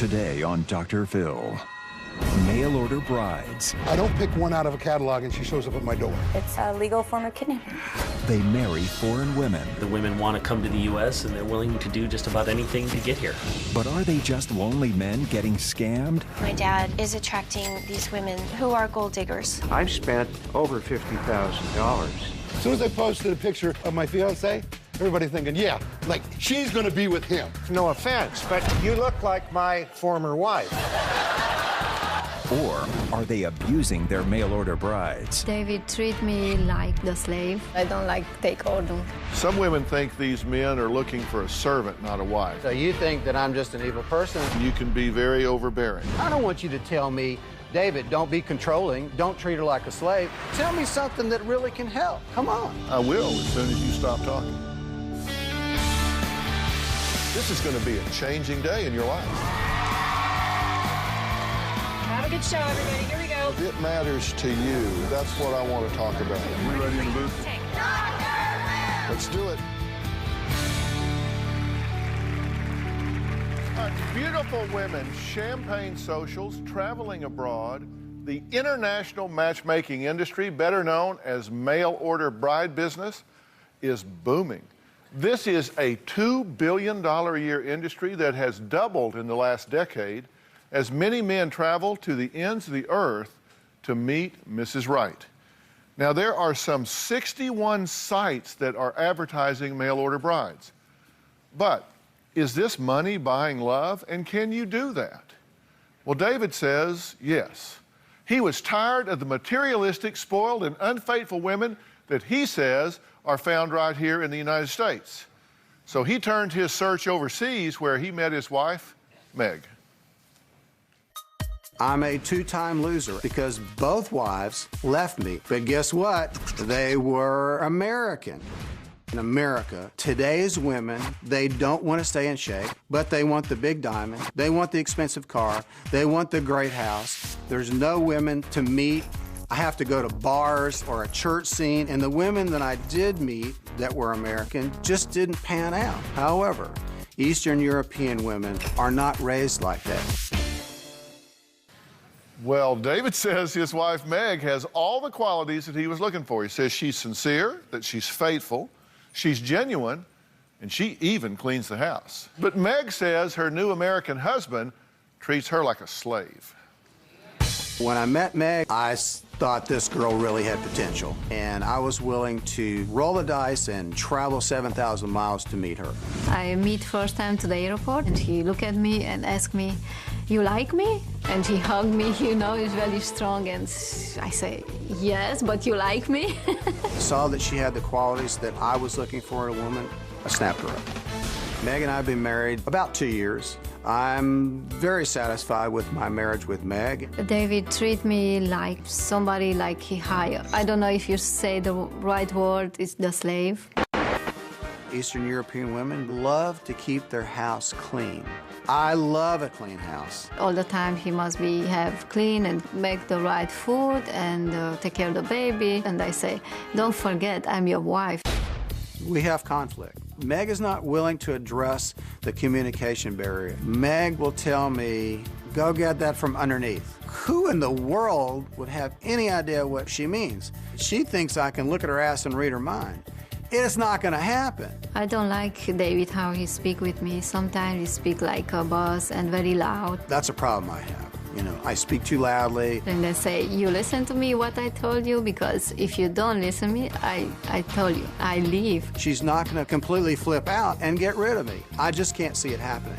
Today on Dr. Phil, mail order brides. I don't pick one out of a catalog and she shows up at my door. It's a legal form of kidnapping. They marry foreign women. The women want to come to the U.S. and they're willing to do just about anything to get here. But are they just lonely men getting scammed? My dad is attracting these women who are gold diggers. I've spent over $50,000. As soon as I posted a picture of my fiance, everybody thinking, yeah, like she's gonna be with him. No offense, but you look like my former wife. Or are they abusing their mail order brides? David treat me like the slave. I don't like take order. Some women think these men are looking for a servant, not a wife. So you think that I'm just an evil person? You can be very overbearing. I don't want you to tell me, David, don't be controlling, don't treat her like a slave. Tell me something that really can help. Come on. I will as soon as you stop talking. This is going to be a changing day in your life. Have a good show, everybody. Here we go. If it matters to you, that's what I want to talk about. Are we ready in the booth? Let's do it. Beautiful women, champagne socials, traveling abroad, the international matchmaking industry, better known as mail order bride business, is booming. This is a $2 billion a year industry that has doubled in the last decade as many men travel to the ends of the earth to meet Mrs. Right. Now, there are some 61 sites that are advertising mail order brides. But is this money buying love, and can you do that? Well, David says yes. He was tired of the materialistic, spoiled, and unfaithful women that he says are found right here in the United States. So he turned his search overseas where he met his wife, Meg. I'm a two-time loser because both wives left me. But guess what? They were American. In America, today's women, they don't want to stay in shape, but they want the big diamond, they want the expensive car, they want the great house. There's no women to meet. I have to go to bars or a church scene, and the women that I did meet that were American just didn't pan out. However, Eastern European women are not raised like that. Well, David says his wife, Meg, has all the qualities that he was looking for. He says she's sincere, that she's faithful, she's genuine, and she even cleans the house. But Meg says her new American husband treats her like a slave. When I met Meg, I thought this girl really had potential, and I was willing to roll the dice and travel 7,000 miles to meet her. I meet first time to the airport, and he look at me and ask me, "You like me?" And he hugged me, you know, he's very strong, and I say, "Yes, but you like me?" Saw that she had the qualities that I was looking for in a woman. I snapped her up. Meg and I have been married about 2 years. I'm very satisfied with my marriage with Meg. David treat me like somebody like he hired. I don't know if you say the right word, is the slave. Eastern European women love to keep their house clean. I love a clean house. All the time he must have clean and make the right food and take care of the baby. And I say, don't forget, I'm your wife. We have conflict. Meg is not willing to address the communication barrier. Meg will tell me, go get that from underneath. Who in the world would have any idea what she means? She thinks I can look at her ass and read her mind. It's not gonna happen. I don't like David how he speak with me. Sometimes he speak like a boss and very loud. That's a problem I have. You know, I speak too loudly. And they say, you listen to me what I told you, because if you don't listen to me, I told you, I leave. She's not gonna completely flip out and get rid of me. I just can't see it happening.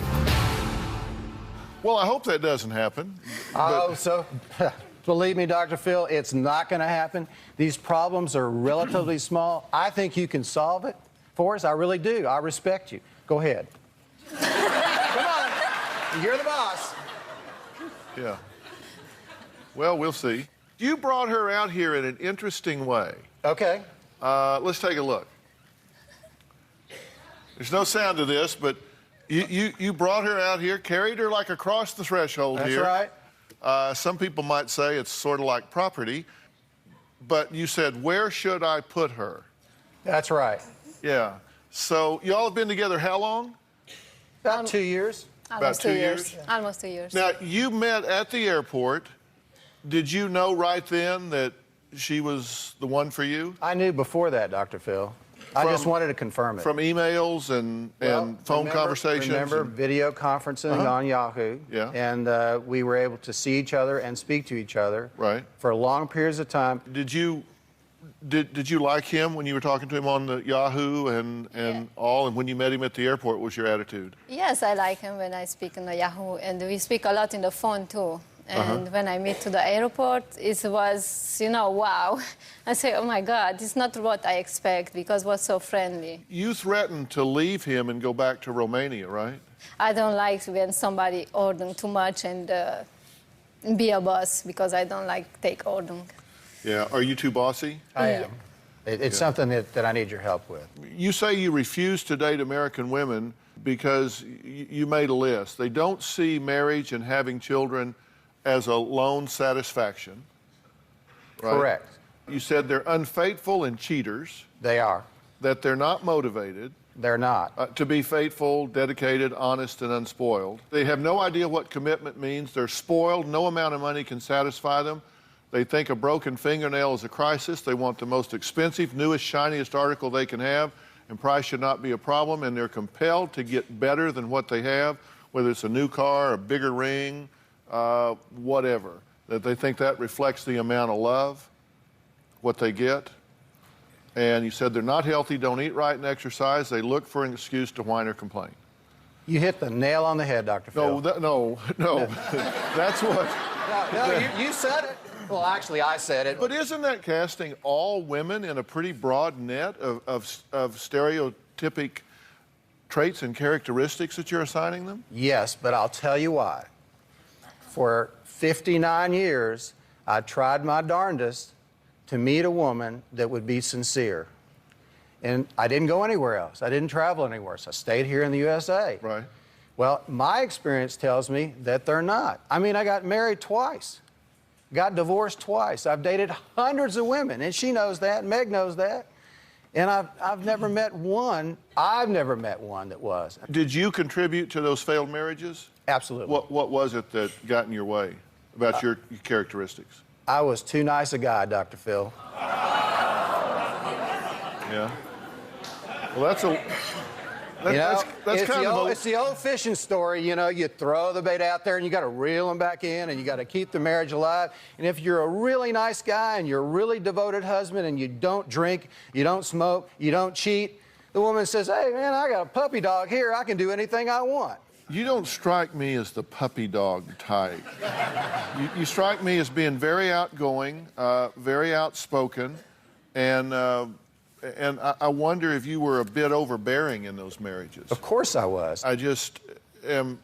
Well, I hope that doesn't happen. Oh, so believe me, Dr. Phil, it's not gonna happen. These problems are relatively small. I think you can solve it for us. I really do. I respect you. Go ahead. Come on, you're the boss. Yeah. Well, we'll see. You brought her out here in an interesting way. Okay. Let's take a look. There's no sound to this, but you brought her out here, carried her like across the threshold here. That's right. Some people might say it's sort of like property, but you said, where should I put her? That's right. Yeah. So y'all have been together how long? About 2 years. Almost 2 years. Almost 2 years. Now, you met at the airport. Did you know right then that she was the one for you? I knew before that, Dr. Phil. I just wanted to confirm it. From emails and phone conversations? Remember video conferencing on Yahoo. Yeah. And we were able to see each other and speak to each other. Right. For long periods of time. Did you like him when you were talking to him on the Yahoo and all? And when you met him at the airport, what was your attitude? Yes, I like him when I speak on the Yahoo. And we speak a lot in the phone, too. And when I meet to the airport, it was, you know, wow. I say, oh, my God, it's not what I expect because it was so friendly. You threatened to leave him and go back to Romania, right? I don't like when somebody orders too much and be a boss because I don't like take ordering. Yeah. Are you too bossy? I am. It's something that I need your help with. You say you refuse to date American women because you made a list. They don't see marriage and having children as a lone satisfaction, right? Correct. You said they're unfaithful and cheaters. They are. That they're not motivated. They're not. To be faithful, dedicated, honest, and unspoiled. They have no idea what commitment means. They're spoiled. No amount of money can satisfy them. They think a broken fingernail is a crisis. They want the most expensive, newest, shiniest article they can have, and price should not be a problem, and they're compelled to get better than what they have, whether it's a new car, a bigger ring, whatever. That they think that reflects the amount of love, what they get. And you said they're not healthy, don't eat right and exercise. They look for an excuse to whine or complain. You hit the nail on the head, Dr. Phil. No. That's what... No, you said it. Well, actually, I said it. But isn't that casting all women in a pretty broad net of stereotypic traits and characteristics that you're assigning them? Yes, but I'll tell you why. For 59 years, I tried my darndest to meet a woman that would be sincere. And I didn't go anywhere else. I didn't travel anywhere, so I stayed here in the USA. Right. Well, my experience tells me that they're not. I mean, I got married twice, got divorced twice. I've dated hundreds of women, and she knows that, and Meg knows that. And I've never met one that was. Did you contribute to those failed marriages? Absolutely. What was it that got in your way about your characteristics? I was too nice a guy, Dr. Phil. Yeah. Well, that's kind of it's the old fishing story. You know, you throw the bait out there and you got to reel them back in and you got to keep the marriage alive. And if you're a really nice guy and you're a really devoted husband and you don't drink, you don't smoke, you don't cheat, the woman says, hey, man, I got a puppy dog here. I can do anything I want. You don't strike me as the puppy dog type. You strike me as being very outgoing, very outspoken, and I wonder if you were a bit overbearing in those marriages. Of course I was. I just am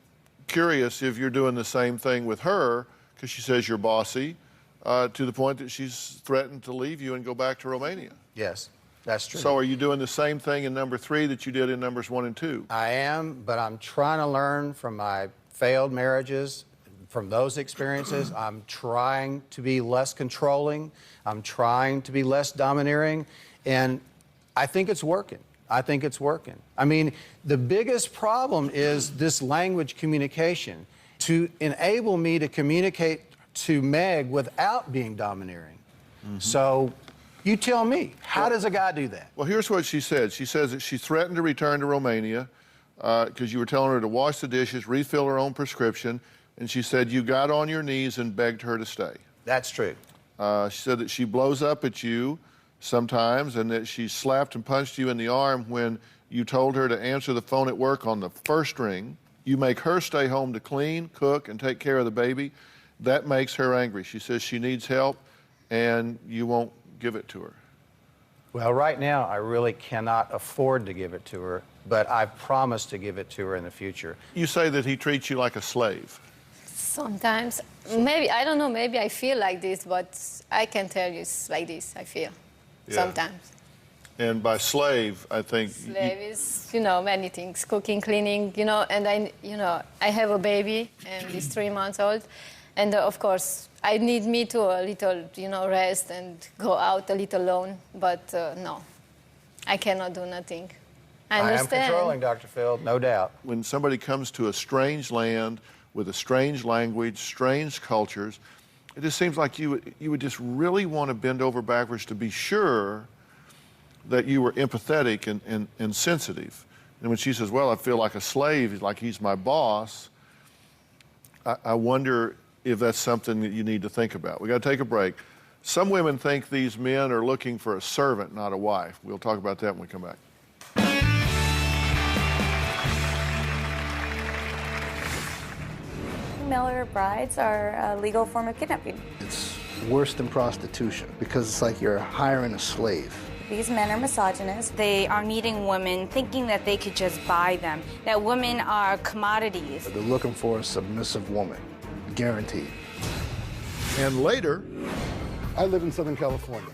curious if you're doing the same thing with her, because she says you're bossy, to the point that she's threatened to leave you and go back to Romania. Yes. That's true. So are you doing the same thing in number 3 that you did in numbers 1 and 2? I am, but I'm trying to learn from my failed marriages, from those experiences. I'm trying to be less controlling. I'm trying to be less domineering. And I think it's working. I think it's working. I mean, the biggest problem is this language communication. To enable me to communicate to Meg without being domineering. So you tell me, how does a guy do that? Well, here's what she said. She says that she threatened to return to Romania because you were telling her to wash the dishes, refill her own prescription, and she said you got on your knees and begged her to stay. That's true. She said that she blows up at you sometimes and that she slapped and punched you in the arm when you told her to answer the phone at work on the first ring. You make her stay home to clean, cook, and take care of the baby. That makes her angry. She says she needs help and you won't give it to her. Well, right now, I really cannot afford to give it to her, but I've promised to give it to her in the future. You say that he treats you like a slave. Sometimes. Maybe, I don't know, maybe I feel like this, but I can tell you it's like this, I feel. Yeah. Sometimes. And by slave, I think... Slave is, you know, many things. Cooking, cleaning, you know, and I have a baby, and he's 3 months old. And, of course, I need me to a little, you know, rest and go out a little alone. But, no, I cannot do nothing. I understand. I am controlling, Dr. Phil, no doubt. When somebody comes to a strange land with a strange language, strange cultures, it just seems like you would just really want to bend over backwards to be sure that you were empathetic and sensitive. And when she says, well, I feel like a slave, like he's my boss, I wonder if that's something that you need to think about. We got to take a break. Some women think these men are looking for a servant, not a wife. We'll talk about that when we come back. Mail order brides are a legal form of kidnapping. It's worse than prostitution because it's like you're hiring a slave. These men are misogynist. They are meeting women thinking that they could just buy them, that women are commodities. They're looking for a submissive woman, guaranteed. And later, I live in Southern California,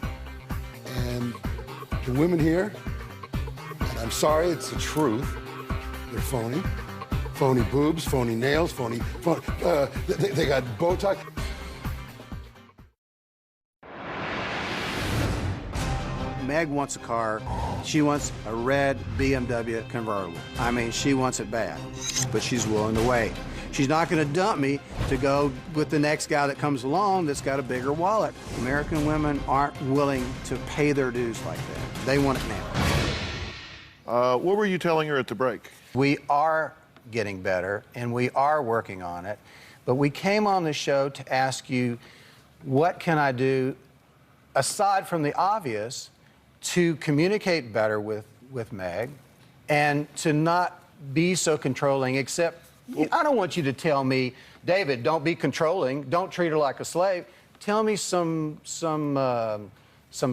and the women here, and I'm sorry, it's the truth, they're phony. Phony boobs, phony nails, phony they got Botox. Meg wants a car. She wants a red BMW convertible. I mean, she wants it bad, but she's willing to wait. She's not going to dump me to go with the next guy that comes along that's got a bigger wallet. American women aren't willing to pay their dues like that. They want it now. What were you telling her at the break? We are getting better, and we are working on it, but we came on the show to ask you, what can I do, aside from the obvious, to communicate better with Meg and to not be so controlling, except I don't want you to tell me, David, don't be controlling, don't treat her like a slave. Tell me some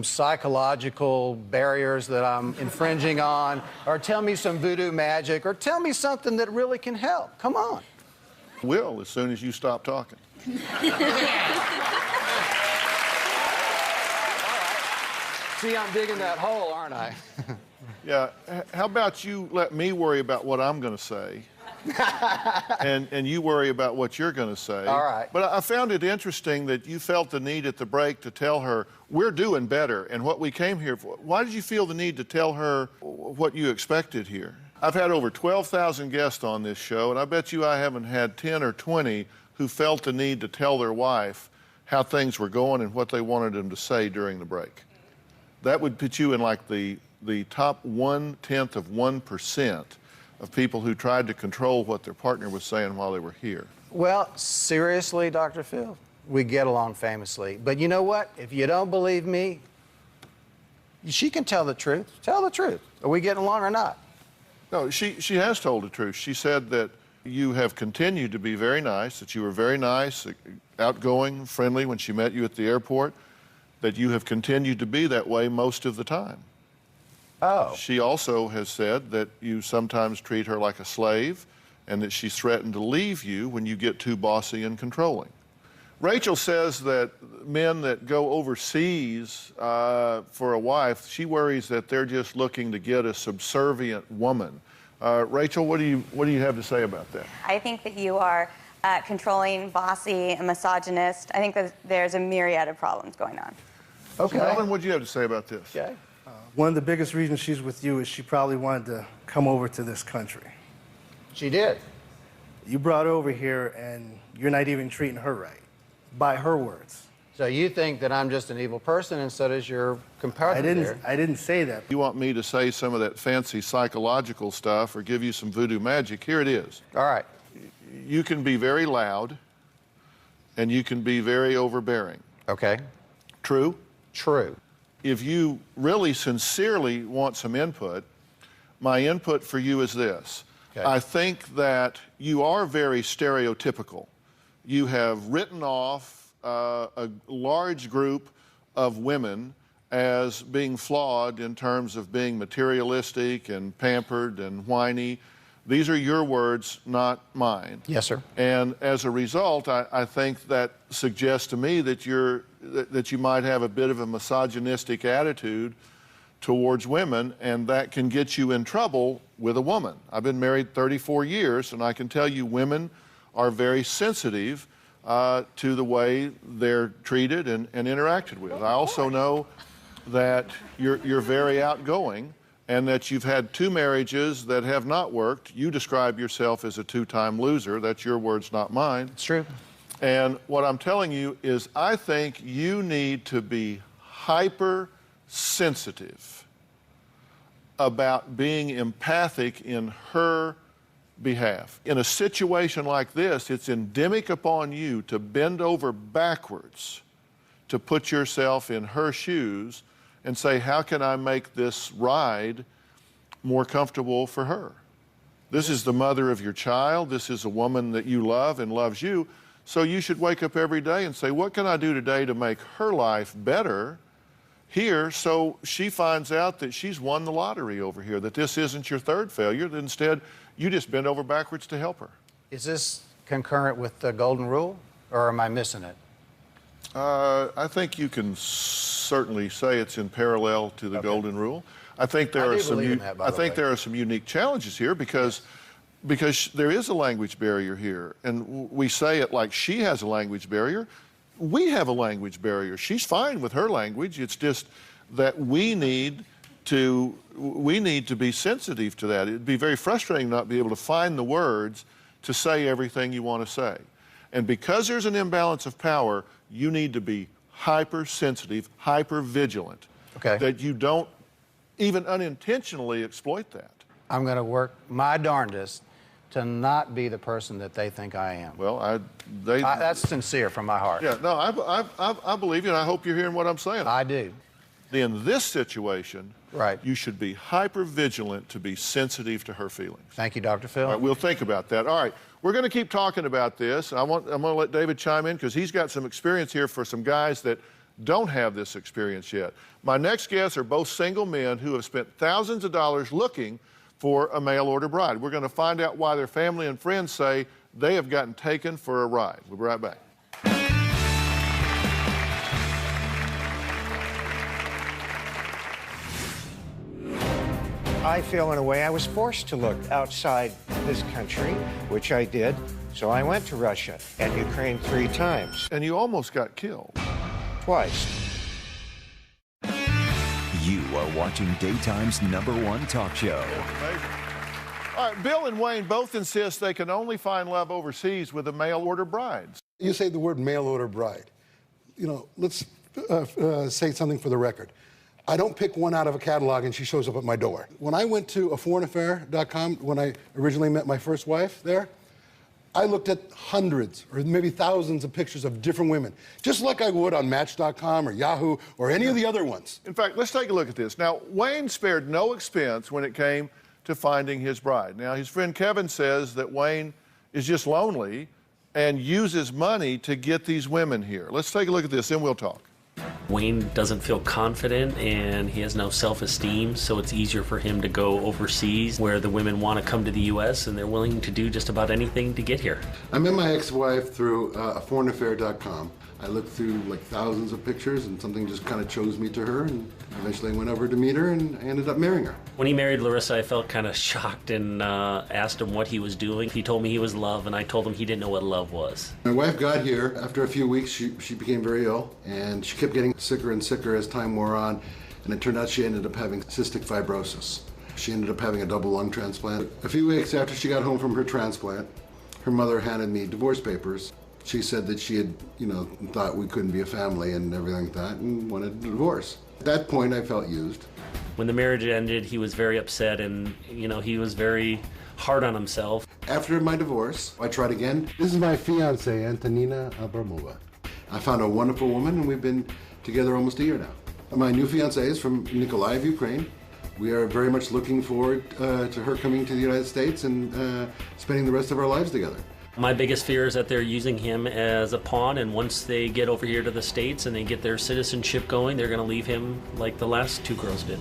psychological barriers that I'm infringing on, or tell me some voodoo magic, or tell me something that really can help. Come on. Will, as soon as you stop talking. See, I'm digging that hole, aren't I? Yeah, how about you let me worry about what I'm going to say, and you worry about what you're going to say. All right. But I found it interesting that you felt the need at the break to tell her, we're doing better, and what we came here for. Why did you feel the need to tell her what you expected here? I've had over 12,000 guests on this show, and I bet you I haven't had 10 or 20 who felt the need to tell their wife how things were going and what they wanted them to say during the break. That would put you in like the top 1/10 of 1% of people who tried to control what their partner was saying while they were here. Well, seriously, Dr. Phil, we get along famously. But you know what? If you don't believe me, she can tell the truth. Tell the truth. Are we getting along or not? No, she has told the truth. She said that you have continued to be very nice, that you were very nice, outgoing, friendly when she met you at the airport, that you have continued to be that way most of the time. Oh. She also has said that you sometimes treat her like a slave and that she's threatened to leave you when you get too bossy and controlling. Rachel says that men that go overseas for a wife, she worries that they're just looking to get a subservient woman. Rachel, what do you have to say about that? I think that you are controlling, bossy, and misogynist. I think that there's a myriad of problems going on. Okay. Melvin, what do you have to say about this? Okay. One of the biggest reasons she's with you is she probably wanted to come over to this country. She did. You brought her over here, and you're not even treating her right, by her words. So you think that I'm just an evil person, and so does your comparator. I didn't say that. You want me to say some of that fancy psychological stuff or give you some voodoo magic? Here it is. All right. You can be very loud, and you can be very overbearing. Okay. True? True. If you really sincerely want some input, my input for you is this. Okay. I think that you are very stereotypical. You have written off a large group of women as being flawed in terms of being materialistic and pampered and whiny. These are your words, not mine. Yes, sir. And as a result, I think that suggests to me that that you might have a bit of a misogynistic attitude towards women, and that can get you in trouble with a woman. I've been married 34 years, and I can tell you women are very sensitive to the way they're treated and interacted with. I also know that you're very outgoing, and that you've had 2 marriages that have not worked. You describe yourself as a 2-time loser. That's your words, not mine. It's true. And what I'm telling you is I think you need to be hypersensitive about being empathic in her behalf. In a situation like this, it's endemic upon you to bend over backwards to put yourself in her shoes and say, how can I make this ride more comfortable for her? This is the mother of your child. This is a woman that you love and loves you. So you should wake up every day and say, what can I do today to make her life better here, so she finds out that she's won the lottery over here, that this isn't your 3rd failure, that instead you just bend over backwards to help her. Is this concurrent with the golden rule, or am I missing it? I think you can certainly say it's in parallel to the golden rule. I think there are some unique challenges here because there is a language barrier here, and we say it like she has a language barrier. We have a language barrier. She's fine with her language. It's just that we need to be sensitive to that. It'd be very frustrating not to be able to find the words to say everything you want to say. And because there's an imbalance of power, you need to be hypersensitive, hyper-vigilant, that you don't even unintentionally exploit that. I'm going to work my darndest to not be the person that they think I am. Well, that's sincere from my heart. Yeah, no, I believe you, and I hope you're hearing what I'm saying. I do. In this situation, right, you should be hyper-vigilant to be sensitive to her feelings. Thank you, Dr. Phil. All right, we'll think about that. All right, we're going to keep talking about this. I'm going to let David chime in because he's got some experience here for some guys that don't have this experience yet. My next guests are both single men who have spent thousands of dollars looking for a mail-order bride. We're going to find out why their family and friends say they have gotten taken for a ride. We'll be right back. I feel, in a way, I was forced to look outside this country, which I did. So I went to Russia and Ukraine 3 times. And you almost got killed. Twice. You are watching Daytime's #1 talk show. All right, Bill and Wayne both insist they can only find love overseas with a mail-order bride. You say the word mail-order bride. You know, let's say something for the record. I don't pick one out of a catalog and she shows up at my door. When I went to foreignaffair.com, when I originally met my first wife there, I looked at hundreds or maybe thousands of pictures of different women, just like I would on Match.com or Yahoo or any of the other ones. In fact, let's take a look at this. Now, Wayne spared no expense when it came to finding his bride. Now, his friend Kevin says that Wayne is just lonely and uses money to get these women here. Let's take a look at this, then we'll talk. Wayne doesn't feel confident and he has no self-esteem, so it's easier for him to go overseas where the women want to come to the U.S. and they're willing to do just about anything to get here. I met my ex-wife through foreignaffair.com. I looked through like thousands of pictures and something just kind of chose me to her, and eventually I went over to meet her and I ended up marrying her. When he married Larissa, I felt kind of shocked and asked him what he was doing. He told me he was love, and I told him he didn't know what love was. My wife got here. After a few weeks, she became very ill, and she kept getting sicker and sicker as time wore on, and it turned out she ended up having cystic fibrosis. She ended up having a double lung transplant. A few weeks after she got home from her transplant, her mother handed me divorce papers. She said that she had, thought we couldn't be a family and everything like that, and wanted a divorce. At that point, I felt used. When the marriage ended, he was very upset and, he was very hard on himself. After my divorce, I tried again. This is my fiancée, Antonina Abramova. I found a wonderful woman, and we've been together almost a year now. My new fiancée is from Nikolaev, Ukraine. We are very much looking forward to her coming to the United States and spending the rest of our lives together. My biggest fear is that they're using him as a pawn, and once they get over here to the States and they get their citizenship going, they're going to leave him like the last 2 girls did.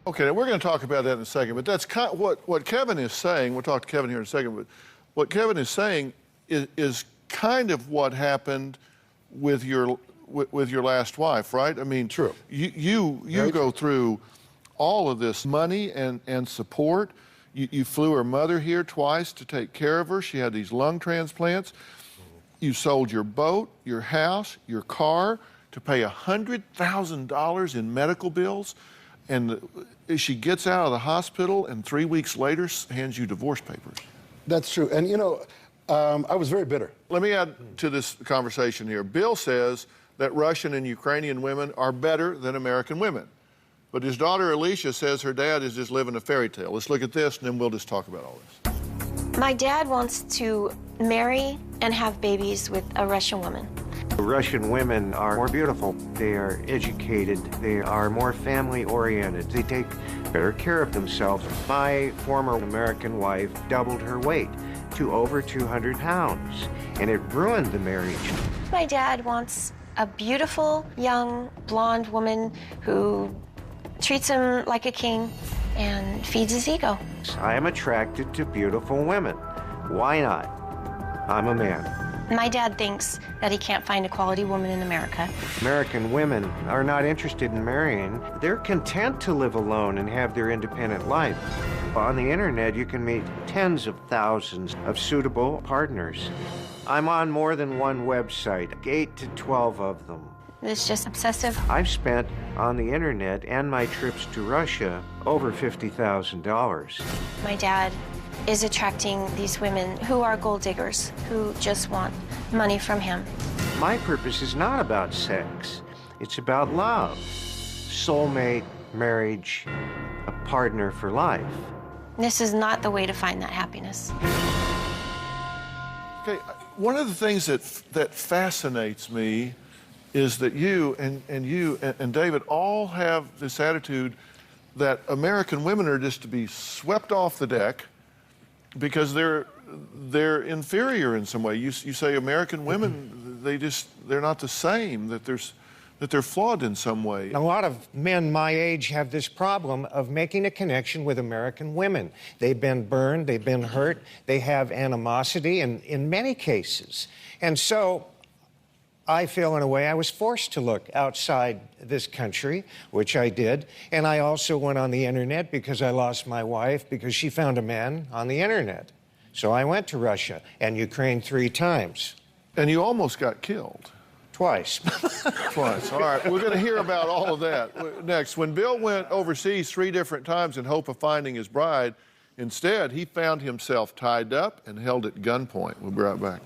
Okay, now we're going to talk about that in a second, but that's kind of what Kevin is saying. We'll talk to Kevin here in a second, but what Kevin is saying is kind of what happened with your last wife, right? I mean, true. You go through all of this money and support. You flew her mother here twice to take care of her. She had these lung transplants. You sold your boat, your house, your car to pay $100,000 in medical bills. And she gets out of the hospital and 3 weeks later hands you divorce papers. That's true. And, you know, I was very bitter. Let me add to this conversation here. Bill says that Russian and Ukrainian women are better than American women. But his daughter Alicia says her dad is just living a fairy tale. Let's look at this, and then we'll just talk about all this. My dad wants to marry and have babies with a Russian woman. Russian women are more beautiful. They are educated. They are more family-oriented. They take better care of themselves. My former American wife doubled her weight to over 200 pounds, and it ruined the marriage. My dad wants a beautiful, young, blonde woman who treats him like a king and feeds his ego. I am attracted to beautiful women. Why not? I'm a man. My dad thinks that he can't find a quality woman in America. American women are not interested in marrying. They're content to live alone and have their independent life. On the internet, you can meet tens of thousands of suitable partners. I'm on more than one website, 8 to 12 of them. It's just obsessive. I've spent on the internet and my trips to Russia over $50,000. My dad is attracting these women who are gold diggers, who just want money from him. My purpose is not about sex. It's about love, soulmate, marriage, a partner for life. This is not the way to find that happiness. Okay, one of the things that fascinates me is that you and David all have this attitude that American women are just to be swept off the deck because they're inferior in some way. You say American women, they're not the same, that they're flawed in some way. A lot of men my age have this problem of making a connection with American women. They've been burned, they've been hurt, they have animosity in many cases. And so I feel, in a way, I was forced to look outside this country, which I did. And I also went on the internet because I lost my wife because she found a man on the internet. So I went to Russia and Ukraine 3 times. And you almost got killed. Twice. Twice. All right, we're going to hear about all of that next. When Bill went overseas 3 different times in hope of finding his bride, instead, he found himself tied up and held at gunpoint. We'll be right back.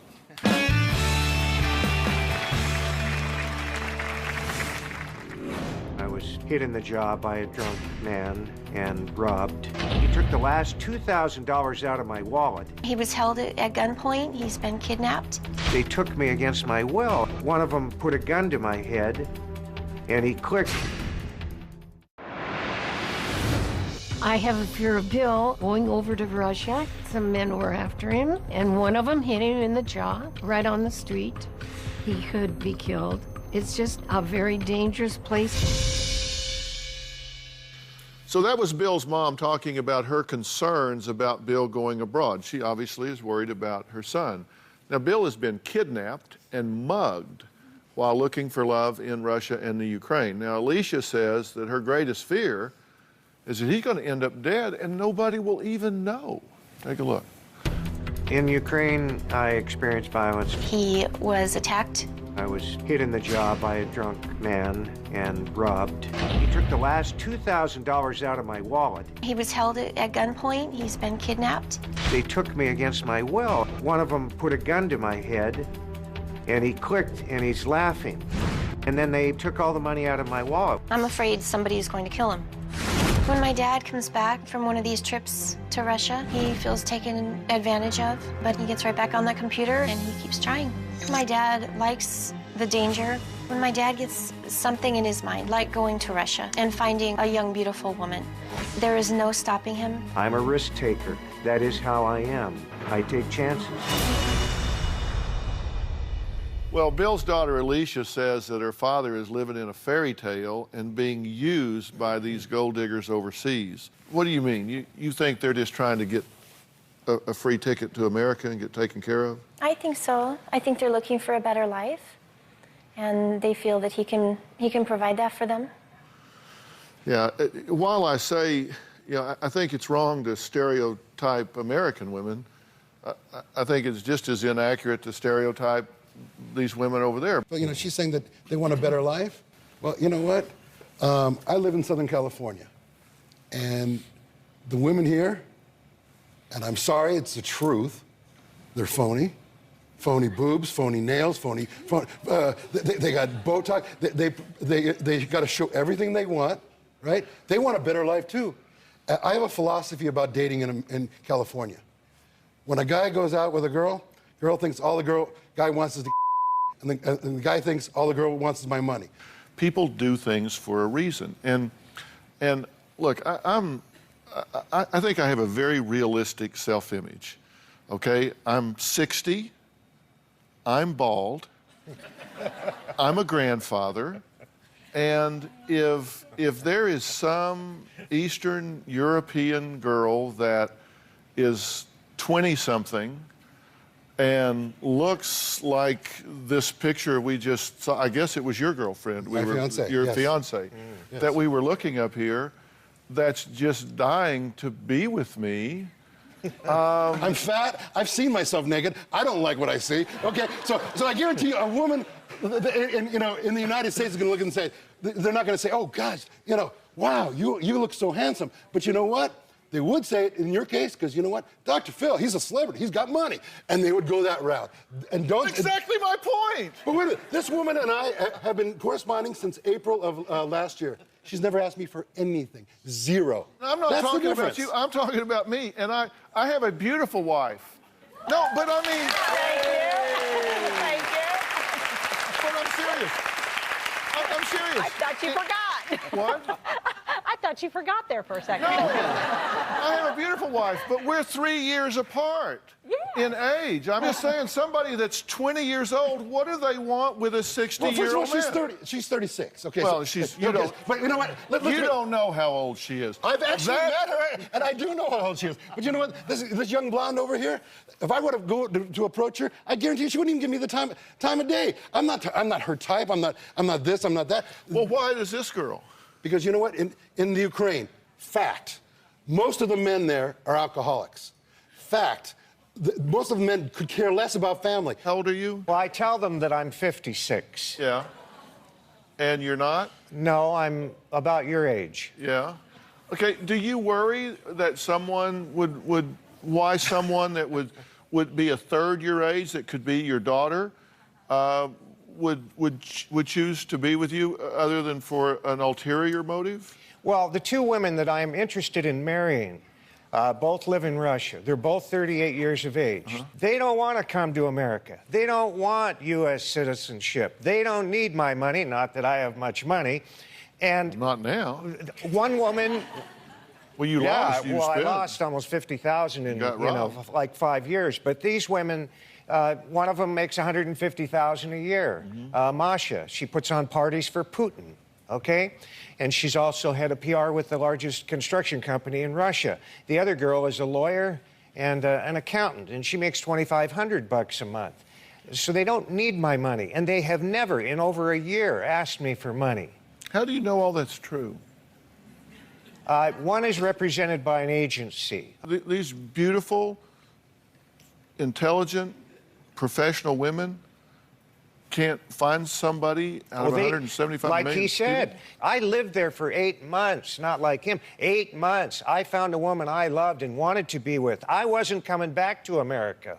I was hit in the jaw by a drunk man and robbed. He took the last $2,000 out of my wallet. He was held at gunpoint. He's been kidnapped. They took me against my will. One of them put a gun to my head, and he clicked. I have a fear of Bill going over to Russia. Some men were after him, and one of them hit him in the jaw, right on the street. He could be killed. It's just a very dangerous place. So that was Bill's mom talking about her concerns about Bill going abroad. She obviously is worried about her son. Now, Bill has been kidnapped and mugged while looking for love in Russia and the Ukraine. Now, Alicia says that her greatest fear is that he's going to end up dead and nobody will even know. Take a look. In Ukraine, I experienced violence. He was attacked. I was hit in the jaw by a drunk man and robbed. He took the last $2,000 out of my wallet. He was held at gunpoint. He's been kidnapped. They took me against my will. One of them put a gun to my head, and he clicked, and he's laughing. And then they took all the money out of my wallet. I'm afraid somebody is going to kill him. When my dad comes back from one of these trips to Russia, he feels taken advantage of, but he gets right back on that computer and he keeps trying. My dad likes the danger. When my dad gets something in his mind, like going to Russia and finding a young, beautiful woman, there is no stopping him. I'm a risk taker. That is how I am. I take chances. Well, Bill's daughter Alicia says that her father is living in a fairy tale and being used by these gold diggers overseas. What do you mean? You think they're just trying to get a free ticket to America and get taken care of? I think so. I think they're looking for a better life, and they feel that he can provide that for them. Yeah, while I say, I think it's wrong to stereotype American women, I think it's just as inaccurate to stereotype these women over there. But, she's saying that they want a better life. Well, you know what? I live in Southern California, And the women here, and I'm sorry, it's the truth, they're phony. Phony boobs, phony nails, phony they got Botox. They got to show everything they want, right? They want a better life too. I have a philosophy about dating in California. When a guy goes out with a girl thinks all the guy wants is the and the guy thinks all the girl wants is my money. People do things for a reason, and look, I think I have a very realistic self-image. Okay, I'm 60. I'm bald, I'm a grandfather, and if there is some Eastern European girl that is 20-something and looks like this picture we just saw, I guess it was your girlfriend, fiance, your yes. fiance, yes. that we were looking up here, that's just dying to be with me. I'm fat. I've seen myself naked. I don't like what I see. Okay, so I guarantee you, a woman, in the United States is going to look and say, they're not going to say, oh gosh, wow, you look so handsome. But you know what? They would say it in your case because you know what? Dr. Phil, he's a celebrity. He's got money, and they would go that route. And don't exactly my point. But wait a minute. This woman and I have been corresponding since April of last year. She's never asked me for anything. Zero. I'm not talking about you. I'm talking about me. And I have a beautiful wife. No, but I mean... Thank you. But I'm serious. I'm serious. I thought you forgot. What? I thought you forgot there for a second. No. I have a beautiful wife, but we're 3 years apart in age. I'm just saying, somebody that's 20 years old, what do they want with a 60-year-old well, man? She's 36. Okay. Well, but you know what? You don't know how old she is. I've actually met her, and I do know how old she is. But you know what? This young blonde over here, if I would have go to approach her, I guarantee you she wouldn't even give me the time of day. I'm not her type. I'm not this. I'm not that. Well, why is this girl? Because you know what? In the Ukraine, fact, most of the men there are alcoholics. Fact. Most of the men could care less about family. How old are you? Well, I tell them that I'm 56. Yeah. And you're not? No, I'm about your age. Yeah. Okay, do you worry that someone why someone that would be a third your age, that could be your daughter, would choose to be with you other than for an ulterior motive? Well, the two women that I'm interested in marrying both live in Russia. They're both 38 years of age. They don't want to come to America. They don't want U.S. citizenship. They don't need my money, not that I have much money. And not now. One woman... Well, you lost. I lost almost $50,000 in like 5 years. But these women, one of them makes $150,000 a year. Masha, she puts on parties for Putin. Okay? And she's also head of PR with the largest construction company in Russia. The other girl is a lawyer and an accountant, and she makes $2,500 a month. So they don't need my money, and they have never, in over a year, asked me for money. How do you know all that's true? One is represented by an agency. These beautiful, intelligent, professional women can't find somebody out of 175 like million he said, people? I lived there for 8 months, not like him. 8 months. I found a woman I loved and wanted to be with. I wasn't coming back to America,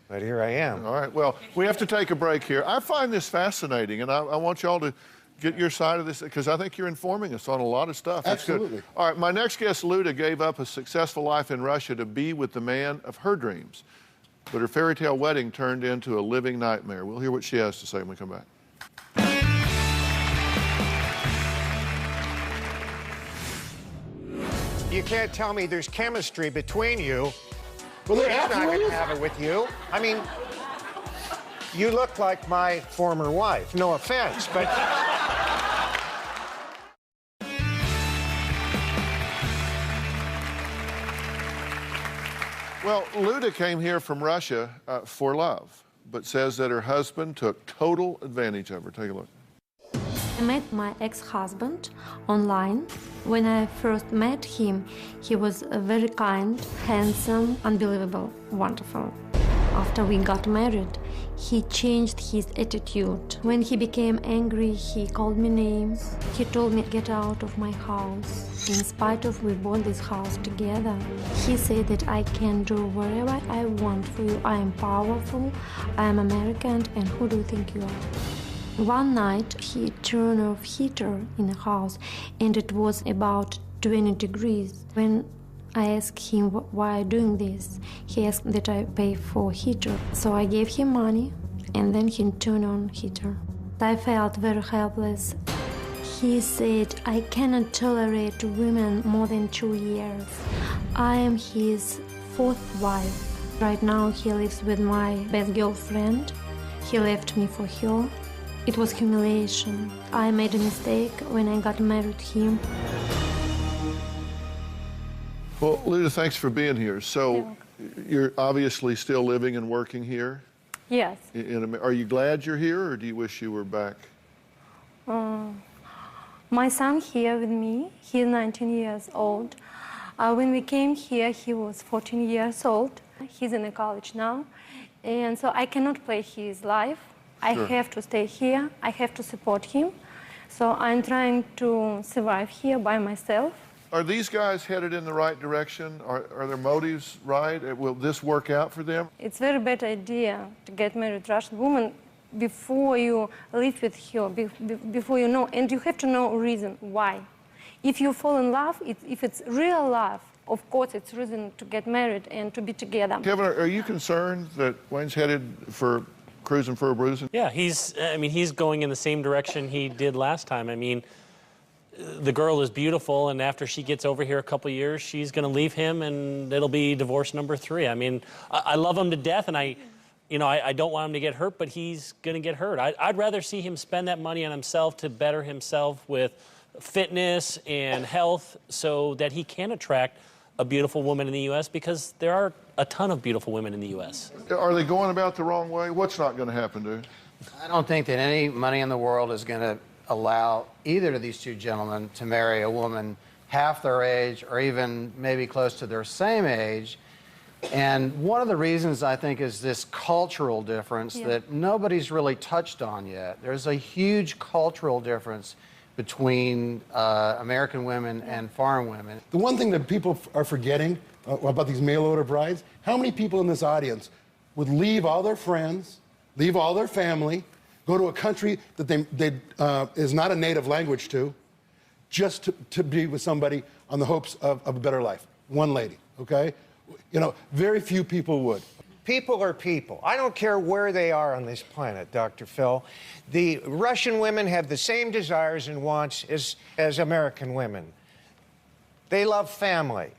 but here I am. All right, well, we have to take a break here. I find this fascinating, and I want y'all to get your side of this, because I think you're informing us on a lot of stuff. Absolutely. Good. All right, my next guest, Luda, gave up a successful life in Russia to be with the man of her dreams. But her fairy tale wedding turned into a living nightmare. We'll hear what she has to say when we come back. You can't tell me there's chemistry between you. Well, She's not going to have it with you. I mean, you look like my former wife. No offense, but... Well, Luda came here from Russia for love, but says that her husband took total advantage of her. Take a look. I met my ex-husband online. When I first met him, he was very kind, handsome, unbelievable, wonderful. After we got married, he changed his attitude. When he became angry, he called me names. He told me, get out of my house. In spite of we bought this house together. He said that I can do whatever I want for you. I am powerful, I am American, and who do you think you are? One night, he turned off heater in the house, and it was about 20 degrees. When I asked him why doing this, he asked that I pay for heater. So I gave him money, and then he turned on heater. I felt very helpless. He said, I cannot tolerate women more than 2 years. I am his 4th wife. Right now he lives with my best girlfriend. He left me for her. It was humiliation. I made a mistake when I got married to him. Well, Luda, thanks for being here. So you're obviously still living and working here? Yes. Are you glad you're here, or do you wish you were back? My son here with me, he's 19 years old. When we came here, he was 14 years old. He's in college now. And so I cannot play his life. I have to stay here. I have to support him. So I'm trying to survive here by myself. Are these guys headed in the right direction? Are their motives right? Will this work out for them? It's a very bad idea to get married to a Russian woman before you live with her, before you know, and you have to know a reason why. If you fall in love, if it's real love, of course it's reason to get married and to be together. Kevin, are you concerned that Wayne's headed for cruising for a bruising? Yeah, he's going in the same direction he did last time. I mean, the girl is beautiful, and after she gets over here a couple years, she's going to leave him, and it'll be divorce number 3. I mean, I love him to death, and I don't want him to get hurt, but he's going to get hurt. I'd rather see him spend that money on himself to better himself with fitness and health so that he can attract a beautiful woman in the U.S., because there are a ton of beautiful women in the U.S. Are they going about the wrong way? What's not going to happen, dude? I don't think that any money in the world is going to allow either of these two gentlemen to marry a woman half their age or even maybe close to their same age. And one of the reasons, I think, is this cultural difference that nobody's really touched on yet. There's a huge cultural difference between American women and foreign women. The one thing that people are forgetting about these mail-order brides, how many people in this audience would leave all their friends, leave all their family, go to a country that they is not a native language to, just to be with somebody on the hopes of a better life? One lady, okay? You know, very few people would. People are people. I don't care where they are on this planet, Dr. Phil. The Russian women have the same desires and wants as American women. They love family.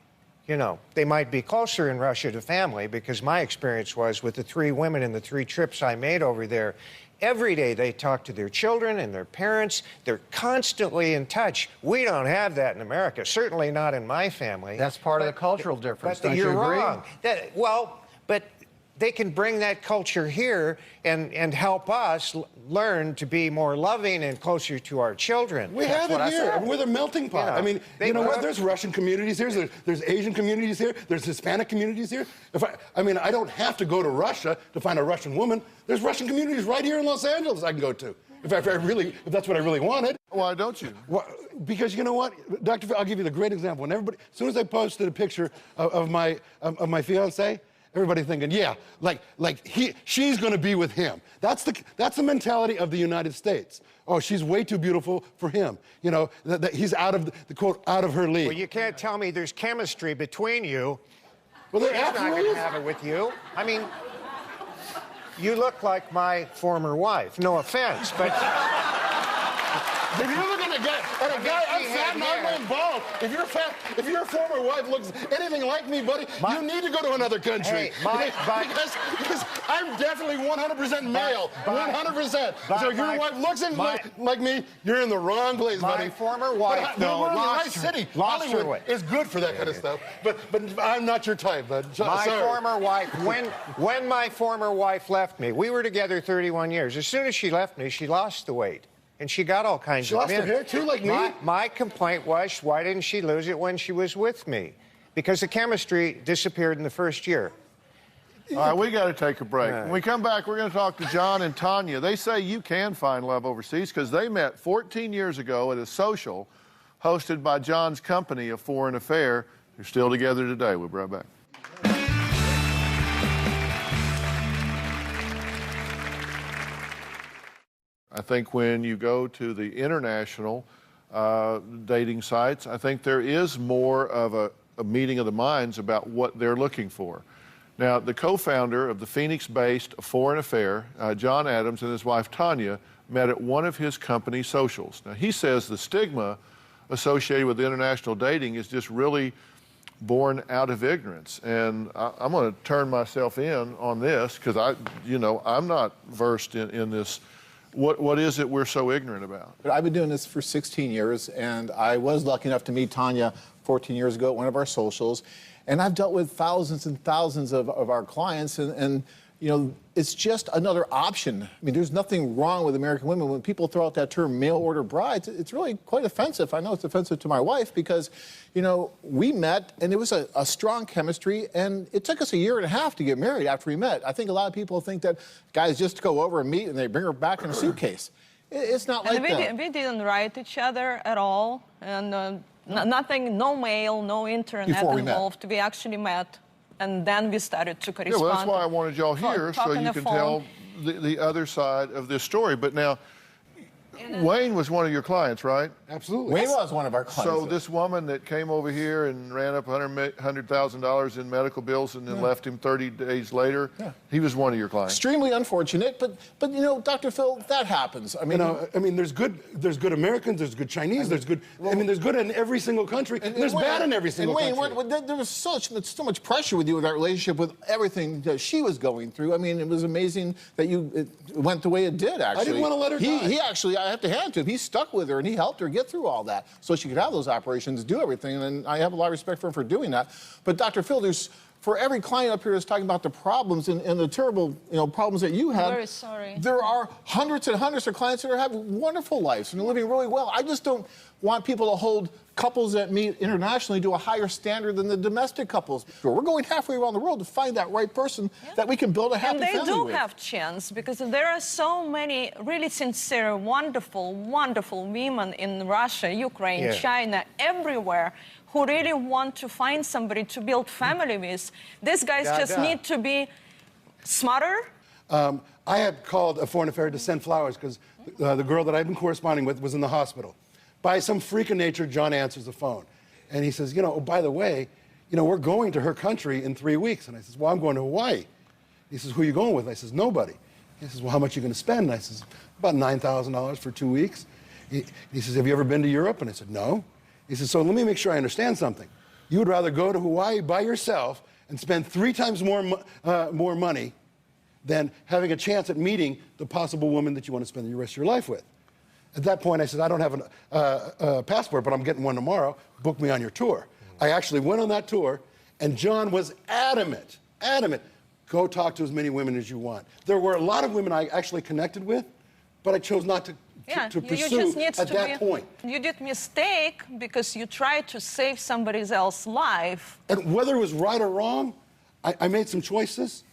You know, they might be closer in Russia to family, because my experience was with the 3 women and the 3 trips I made over there, every day they talk to their children and their parents. They're constantly in touch. We don't have that in America, certainly not in my family. That's part of the cultural difference, But don't you agree? you're wrong. But they can bring that culture here and help us learn to be more loving and closer to our children. We have it here. We're the melting pot. You know, I mean, you know what? There's Russian communities here. There's Asian communities here. There's Hispanic communities here. I mean, I don't have to go to Russia to find a Russian woman. There's Russian communities right here in Los Angeles I can go to if that's what I really wanted. Why don't you? Well, because you know what, Dr. Phil, I'll give you the great example. When everybody, as soon as I posted a picture of my fiance, everybody thinking, yeah, she's going to be with him. That's the mentality of the United States. Oh, she's way too beautiful for him. You know, that he's out of the quote, out of her league. Well, you can't tell me there's chemistry between you. Well, he's not going to have it with you. I mean, you look like my former wife. No offense, but if you're looking at a guy, I'm fat and I'm bald. If your former wife looks anything like me, buddy, you need to go to another country. Because I'm definitely 100% male. 100%. So if your wife looks like me, you're in the wrong place, buddy. My former wife, though, lost her way. It's good for that kind of stuff. But I'm not your type, bud. My former wife, when my former wife left me, we were together 31 years. As soon as she left me, she lost the weight. And she got all kinds of men. She lost her hair, too, like me? My complaint was, why didn't she lose it when she was with me? Because the chemistry disappeared in the first year. All right, we got to take a break. When we come back, we're going to talk to John and Tanya. They say you can find love overseas because they met 14 years ago at a social hosted by John's company, A Foreign Affair. They're still together today. We'll be right back. I think when you go to the international dating sites, I think there is more of a meeting of the minds about what they're looking for. Now, the co-founder of the Phoenix-based Foreign Affair, John Adams, and his wife Tanya met at one of his company socials. Now, he says the stigma associated with international dating is just really born out of ignorance. And I'm going to turn myself in on this because I'm not versed in this. What is it we're so ignorant about? But I've been doing this for 16 years, and I was lucky enough to meet Tanya 14 years ago at one of our socials. And I've dealt with thousands and thousands of our clients, and it's just another option. I mean, there's nothing wrong with American women. When people throw out that term mail-order brides, it's really quite offensive. I know it's offensive to my wife because, we met, and there was a strong chemistry, and it took us 1.5 years to get married after we met. I think a lot of people think that guys just go over and meet, and they bring her back in a suitcase. It's not like that. We didn't write each other at all, and nothing, no mail, no internet involved. We actually met, and then we started to correspond. Yeah, well, that's why I wanted y'all here, so you can tell the other side of this story. But now, Wayne was one of your clients, right? Absolutely. Wayne was one of our clients. So this woman that came over here and ran up $100,000 in medical bills and then left him 30 days later, he was one of your clients. Extremely unfortunate, but Dr. Phil, that happens. I mean, there's good Americans, there's good Chinese, there's good. There's good in every single country, and there's bad in every single country. There was so much pressure with you with that relationship, with everything that she was going through. I mean, it was amazing that it went the way it did. Actually, I didn't want to let her die. He actually, I have to hand it to him. He stuck with her and he helped her get through all that so she could have those operations, do everything. And I have a lot of respect for him for doing that. But Dr. Phil, for every client up here that's talking about the problems and the terrible problems that you have, very sorry. There are hundreds and hundreds of clients that are having wonderful lives and are living really well. I just don't want people to hold couples that meet internationally to a higher standard than the domestic couples. We're going halfway around the world to find that right person that we can build a happy family with. And they do have chance because there are so many really sincere, wonderful, wonderful women in Russia, Ukraine, China, everywhere who really want to find somebody to build family with. These guys just need to be smarter. I had called A Foreign Affair to send flowers because the girl that I've been corresponding with was in the hospital. By some freak of nature, John answers the phone. And he says, oh, by the way, we're going to her country in 3 weeks. And I says, well, I'm going to Hawaii. He says, who are you going with? I says, nobody. He says, well, how much are you going to spend? And I says, about $9,000 for 2 weeks. He says, have you ever been to Europe? And I said, no. He says, so let me make sure I understand something. You would rather go to Hawaii by yourself and spend 3 times more money than having a chance at meeting the possible woman that you want to spend the rest of your life with. At that point, I said, I don't have a passport, but I'm getting one tomorrow. Book me on your tour. I actually went on that tour, and John was adamant, go talk to as many women as you want. There were a lot of women I actually connected with, but I chose not to pursue at that point. You did mistake because you tried to save somebody else's life. And whether it was right or wrong, I made some choices,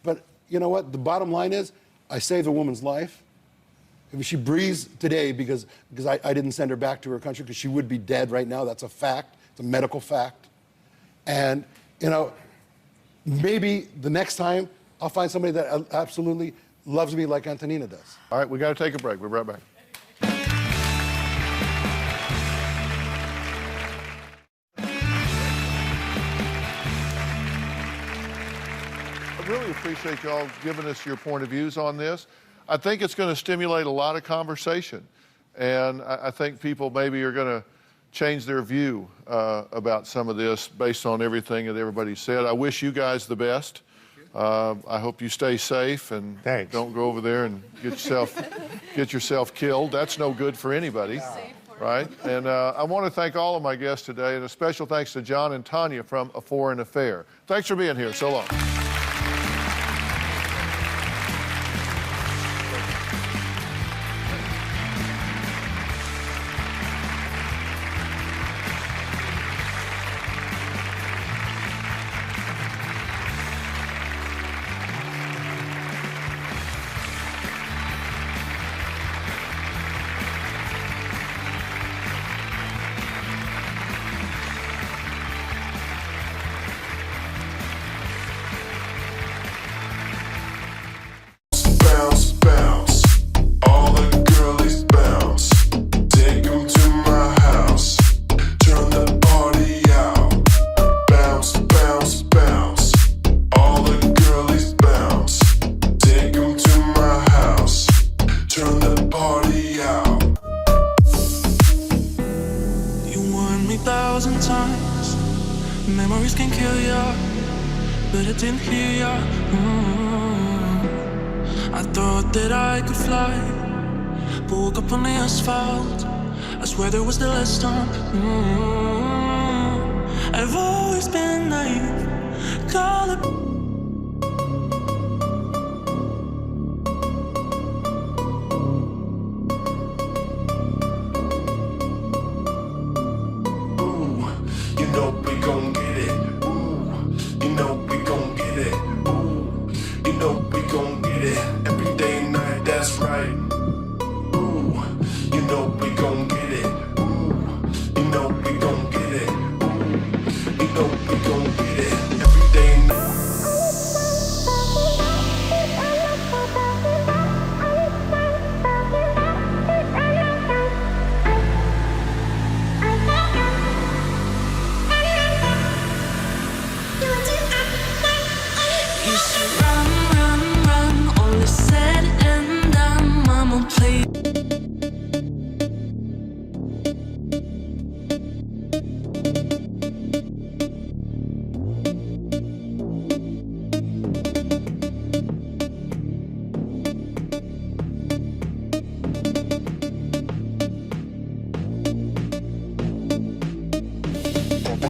but you know what? The bottom line is, I saved a woman's life. If she breathes today because I didn't send her back to her country because she would be dead right now. That's a fact. It's a medical fact. And, maybe the next time I'll find somebody that absolutely loves me like Antonina does. All right, we got to take a break. We'll be right back. I really appreciate y'all giving us your point of views on this. I think it's going to stimulate a lot of conversation, and I think people maybe are going to change their view about some of this based on everything that everybody said. I wish you guys the best. I hope you stay safe and don't go over there and get yourself killed. That's no good for anybody, right? And I want to thank all of my guests today, and a special thanks to John and Tanya from A Foreign Affair. Thanks for being here. So long. thought that I could fly, but woke up on the asphalt. I swear there was the last storm. I've always been naive. Call it. You know we gon' get it. Ooh, you know we gon' get it. Ooh, you know we gon' get it. Every day and night, that's right.